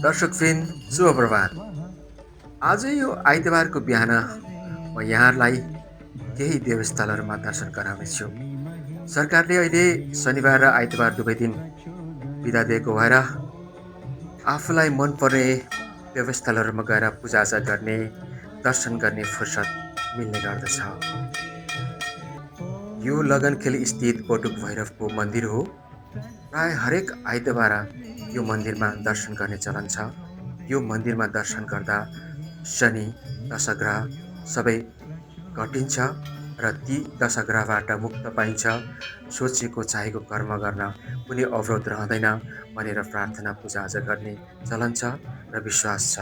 दर्शकवृन्द शुभ प्रभात। आज यो आइतबारको बिहान म यहाँहरूलाई केही देवस्थलहरूमा दर्शन गराउनेछु। सरकारले अहिले शनिबार र आइतबार दुवै दिन बिदा दिएको भएर आफूलाई मनपर्ने देवस्थलहरूमा गएर पूजाआजा गर्ने, दर्शन गर्ने फुर्सद मिल्ने गर्दछ। यो लगनखेल स्थित बटुक भैरवको मन्दिर हो। प्राय हरेक आइतबार यो मन्दिरमा दर्शन गर्ने चलन छ। यो मन्दिरमा दर्शन गर्दा शनि दशग्रह सबै घटिन्छ र ती दशग्रहबाट मुक्त पाइन्छ। सोचेको चाहेको कर्म गर्न कुनै अवरोध रहँदैन भनेर प्रार्थना पूजाआजा गर्ने चलन छ र विश्वास छ।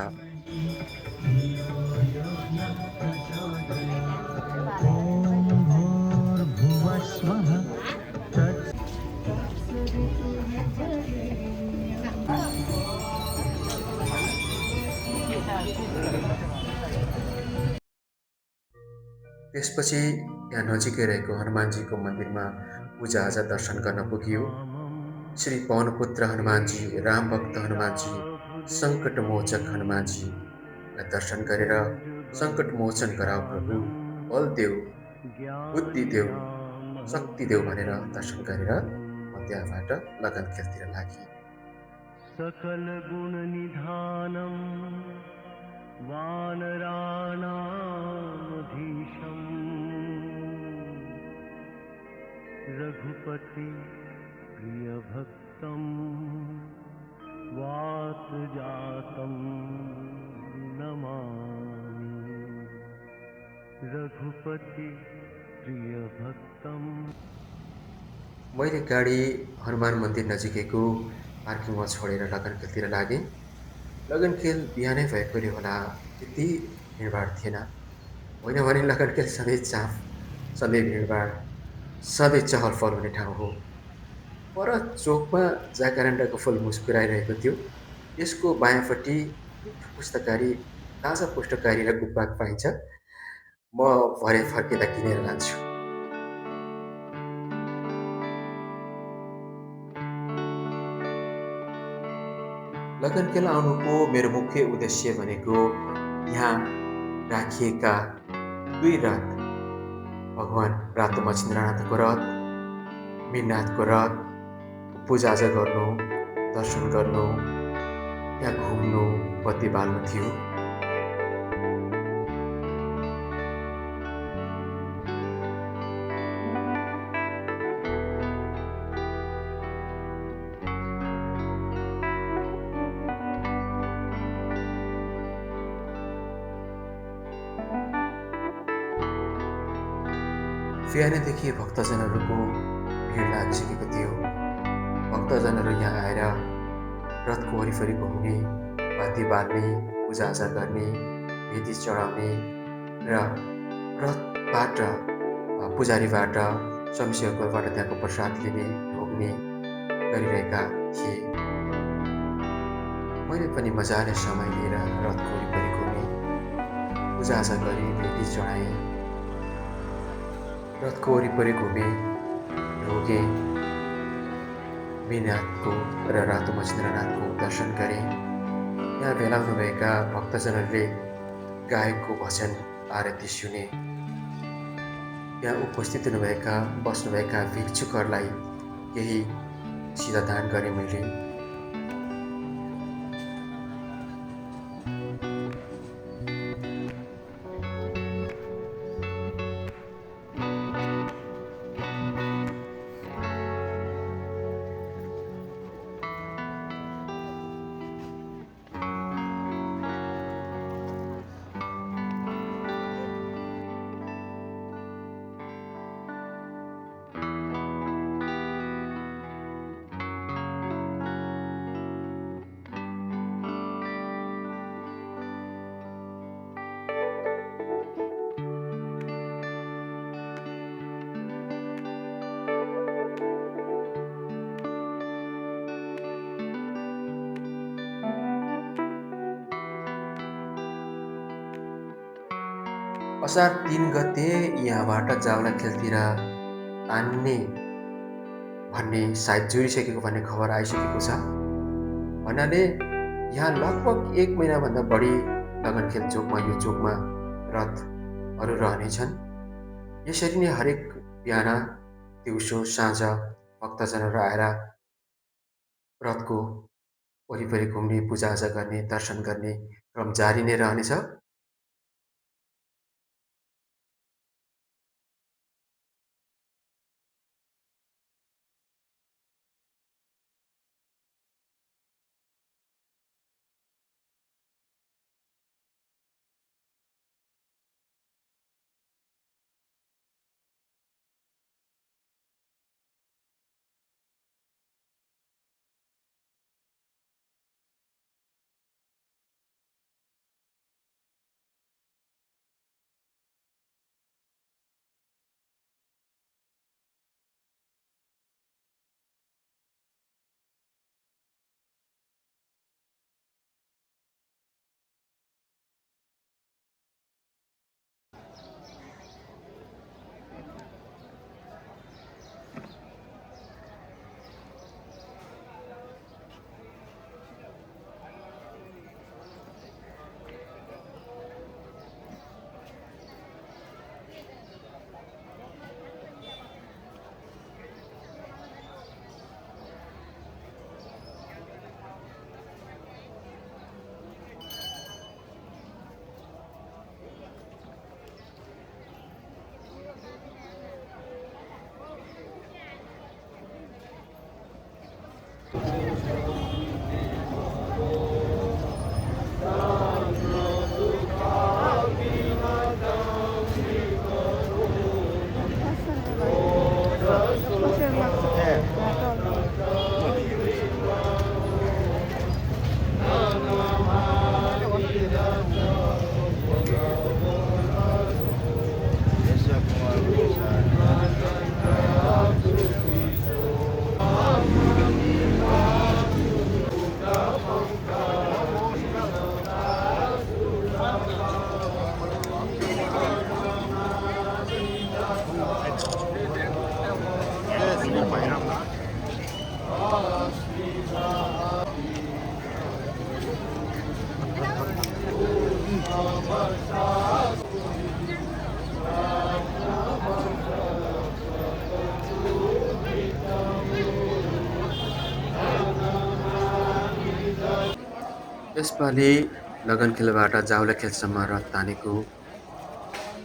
त्यसपछि त्यहाँ नजिकै रहेको हनुमानजीको मन्दिरमा पूजाआजा दर्शन गर्न पुगियो। श्री पवनपुत्र हनुमानजी, रामभक्त हनुमानजी, सङ्कटमोचक हनुमानजीलाई दर्शन गरेर सङ्कट मोचन गराऊ प्रभु, बल देऊ, बुद्धि देऊ, शक्ति देऊ भनेर दर्शन गरेर म त्यहाँबाट लगनखेलतिर लागेँ। सकल गुण निधानम वानराणामधीशं रघुपति प्रिय भक्तं वातजातं नमामि। रघुपति प्रिय भक्तं। मैले गाडी हनुमान मन्दिर नजिकैको पार्किङमा छोडेर लगनखेलतिर लागेँ। लगनखेल बिहानै भएकोले होला त्यति भिडभाड थिएन। होइन भने लगनखेल सधैँ चाफ, सधैँ भिडभाड, सधैँ चहल पहल हुने ठाउँ हो। पर चोकमा जाकारान्डाको फुल मुस्कुराइरहेको थियो। यसको बायाँपट्टि मिठो पुस्तकारी, ताजा पुस्तकारी र गुब्बाक पाइन्छ। म भरे फर्किँदा किनेर लान्छु। लगनखेल आउनुको मेरो मुख्य उद्देश्य भनेको यहाँ राखिएका दुई रथ, भगवान् रातो मच्छिन्द्रनाथको रथ, मीरनाथको रथ पूजाआजा गर्नु, दर्शन गर्नु, त्यहाँ घुम्नु, बत्ती बाल्नु थियो। बिहानैदेखि भक्तजनहरूको भिड लागिसकेको थियो। भक्तजनहरू यहाँ आएर रथको वरिपरि घुम्ने, बत्ती बाल्ने, पूजाआजा गर्ने, भेटी चढाउने र रथबाट पुजारीबाट स्वयंसेवकबाट त्यहाँको प्रसाद लिने, ढोग्ने गरिरहेका थिए। मैले पनि मजाले समय लिएर रथको वरिपरि घुमेँ, पूजाआजा गरेँ, भेटी चढाएँ, रथको वरिपरि घुमेँ, ढोगेँ, मीरनाथको र रातो मच्छिन्द्रनाथको दर्शन गरेँ। यहाँ भेला हुनुभएका भक्तजनहरूले गाएको भजन आरती सुने। यहाँ उपस्थित हुनुभएका बस्नुभएका भिक्षुकहरूलाई केही सिधादान गरेँ मैले। असार 3 गते यहाँबाट जावलाखेलतिर तान्ने भन्ने सायद जुरिसकेको भन्ने खबर आइसकेको छ। भन्नाले यहाँ लगभग 1 महिनाभन्दा बढी लगनखेल चोकमा यो चोकमा रथहरू रहनेछन्। यसरी नै हरेक बिहान, दिउँसो, साँझ भक्तजनहरू आएर रथको वरिपरि घुम्ने, पूजाआजा गर्ने, दर्शन गर्ने क्रम जारी नै रहनेछ। यसपालि लगनखेलबाट जावलाखेलसम्म रथ तानेको,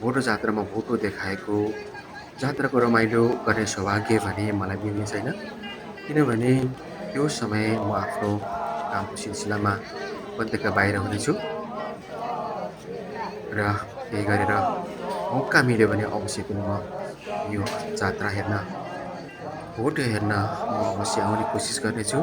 भोटो जात्रामा भोटो देखाएको, जात्राको रमाइलो गर्ने सौभाग्य भने मलाई मिल्ने छैन। किनभने त्यो समय म आफ्नो कामको सिलसिलामा उपत्यका बाहिर हुनेछु र त्यही गरेर मौका मिल्यो भने अवश्य पनि म यो जात्रा हेर्न, भोट हेर्न म अवश्य आउने कोसिस गर्नेछु।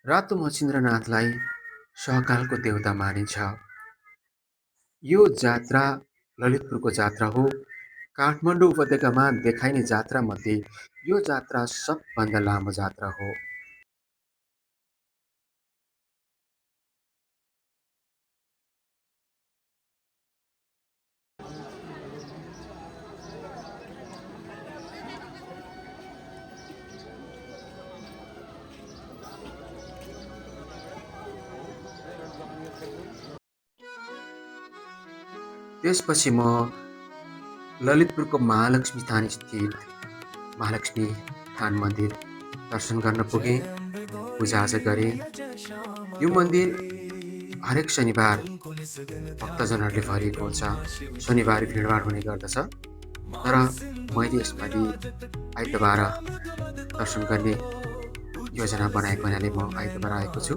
रातो मच्छिन्द्रनाथलाई सहकालको देवता मानिन्छ। यो जात्रा ललितपुरको जात्रा हो। काठमाडौँ उपत्यकामा देखाइने जात्रामध्ये यो जात्रा सबभन्दा लामो जात्रा हो। त्यसपछि म ललितपुरको महालक्ष्मी थान स्थित महालक्ष्मी थान मन्दिर दर्शन गर्न पुगेँ, पूजाआजा गरेँ। यो मन्दिर हरेक शनिबार भक्तजनहरूले भरिएको हुन्छ। शनिबार भिडभाड हुने गर्दछ, तर मैले यसपालि आइतबार दर्शन गर्ने योजना बनाएको हुनाले म आइतबार आएको छु।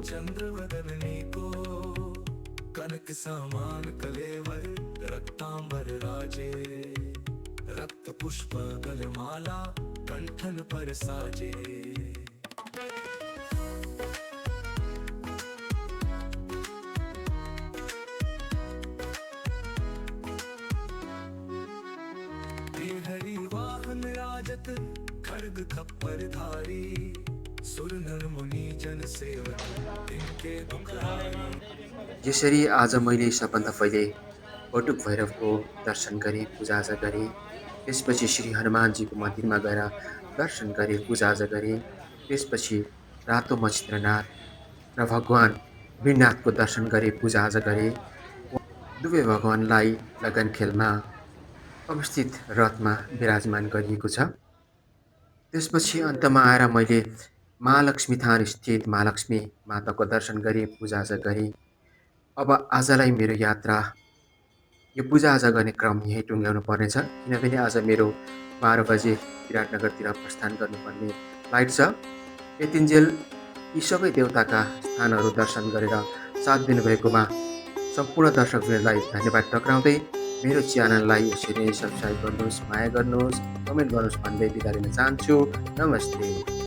कनक समान कलेवर रक्तांबर राजे रक्त पुष्प गलमाला कंठन पर साजे। हरि वाहन राजत खड्ग खप्पर धारी सुर नर मुनि जन सेवक तिनके दुखहारी। यसरी आज मैले सबभन्दा पहिले बटुक भैरवको दर्शन गरेँ, पूजाआजा गरेँ। त्यसपछि श्री हनुमानजीको मन्दिरमा गएर दर्शन गरेँ, पूजाआजा गरेँ। त्यसपछि रातो मच्छिन्द्रनाथ र भगवान वीरनाथको दर्शन गरेँ, पूजाआजा गरेँ। दुवै भगवानलाई लगनखेलमा अवस्थित रथमा विराजमान गरिएको छ। त्यसपछि अन्तमा आएर मैले महालक्ष्मी थान स्थित महालक्ष्मी माताको दर्शन गरेँ, पूजाआजा गरेँ। अब आजलाई मेरो यात्रा यो पूजाआजा गर्ने क्रम यहीँ टुङ्ग्याउनु पर्नेछ, किनभने आज मेरो 12 बजे विराटनगरतिर प्रस्थान गर्नुपर्ने फ्लाइट छ। यतिन्जेल यी सबै देवताका स्थानहरू दर्शन गरेर साथ दिनुभएकोमा सम्पूर्ण दर्शकहरूलाई धन्यवाद टक्राउँदै मेरो च्यानललाई यसरी नै सब्सक्राइब गर्नुहोस्, माया गर्नुहोस्, कमेन्ट गर्नुहोस् भन्दै बिदा लिन चाहन्छु। नमस्ते।